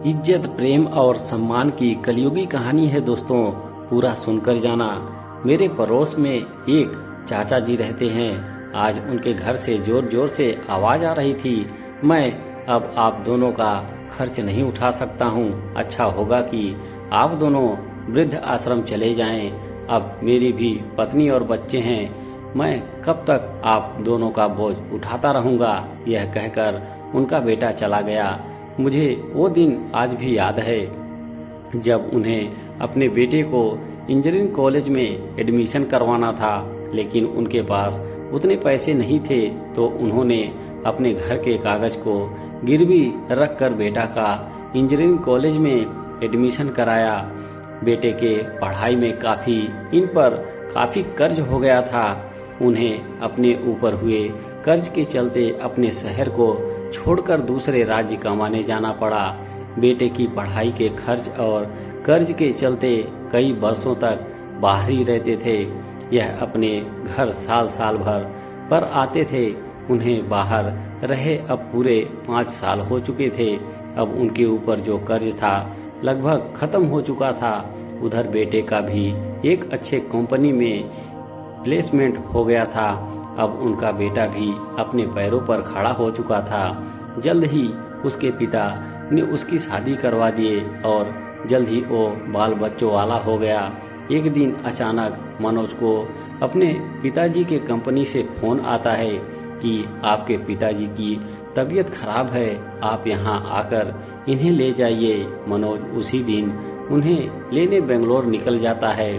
इज्जत, प्रेम और सम्मान की कलयुगी कहानी है दोस्तों, पूरा सुनकर जाना। मेरे पड़ोस में एक चाचा जी रहते हैं। आज उनके घर से जोर जोर से आवाज आ रही थी। मैं अब आप दोनों का खर्च नहीं उठा सकता हूँ। अच्छा होगा कि आप दोनों वृद्ध आश्रम चले जाएं। अब मेरी भी पत्नी और बच्चे हैं। मैं कब तक आप दोनों का बोझ उठाता रहूँगा। यह कहकर उनका बेटा चला गया। मुझे वो दिन आज भी याद है जब उन्हें अपने बेटे को इंजीनियरिंग कॉलेज में एडमिशन करवाना था, लेकिन उनके पास उतने पैसे नहीं थे, तो उन्होंने अपने घर के कागज को गिरवी रखकर बेटा का इंजीनियरिंग कॉलेज में एडमिशन कराया। बेटे के पढ़ाई में इन पर काफ़ी कर्ज हो गया था। उन्हें अपने ऊपर हुए कर्ज के चलते अपने शहर को छोड़कर दूसरे राज्य कमाने जाना पड़ा। बेटे की पढ़ाई के खर्च और कर्ज के चलते कई वर्षों तक बाहर ही रहते थे। यह अपने घर साल भर पर आते थे। उन्हें बाहर रहे अब पूरे 5 साल हो चुके थे। अब उनके ऊपर जो कर्ज था लगभग खत्म हो चुका था। उधर बेटे का भी एक अच्छे कंपनी में प्लेसमेंट हो गया था। अब उनका बेटा भी अपने पैरों पर खड़ा हो चुका था। जल्द ही उसके पिता ने उसकी शादी करवा दिए और जल्द ही वो बाल बच्चों वाला हो गया। एक दिन अचानक मनोज को अपने पिताजी के कंपनी से फोन आता है कि आपके पिताजी की तबीयत खराब है, आप यहाँ आकर इन्हें ले जाइए। मनोज उसी दिन उन्हें लेने बेंगलोर निकल जाता है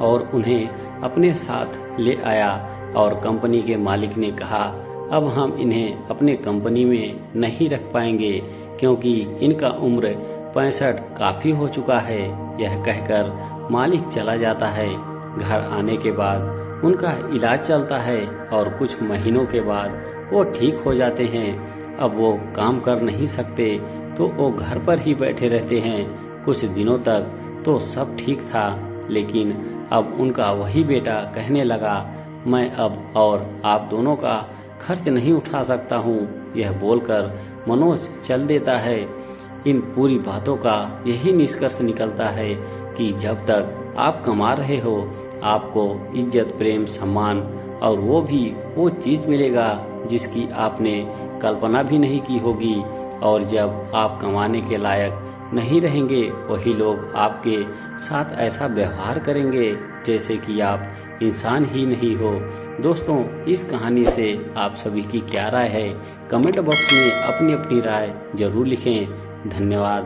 और उन्हें अपने साथ ले आया। और कंपनी के मालिक ने कहा, अब हम इन्हें अपने कंपनी में नहीं रख पाएंगे क्योंकि इनका उम्र 65 काफ़ी हो चुका है। यह कहकर मालिक चला जाता है। घर आने के बाद उनका इलाज चलता है और कुछ महीनों के बाद वो ठीक हो जाते हैं। अब वो काम कर नहीं सकते तो वो घर पर ही बैठे रहते हैं। कुछ दिनों तक तो सब ठीक था, लेकिन अब उनका वही बेटा कहने लगा, मैं अब और आप दोनों का खर्च नहीं उठा सकता हूँ। यह बोलकर मनोज चल देता है। इन पूरी बातों का यही निष्कर्ष निकलता है कि जब तक आप कमा रहे हो, आपको इज्जत, प्रेम, सम्मान और वो चीज़ मिलेगा जिसकी आपने कल्पना भी नहीं की होगी। और जब आप कमाने के लायक नहीं रहेंगे, वही लोग आपके साथ ऐसा व्यवहार करेंगे जैसे कि आप इंसान ही नहीं हो। दोस्तों, इस कहानी से आप सभी की क्या राय है? कमेंट बॉक्स में अपनी अपनी राय जरूर लिखें। धन्यवाद।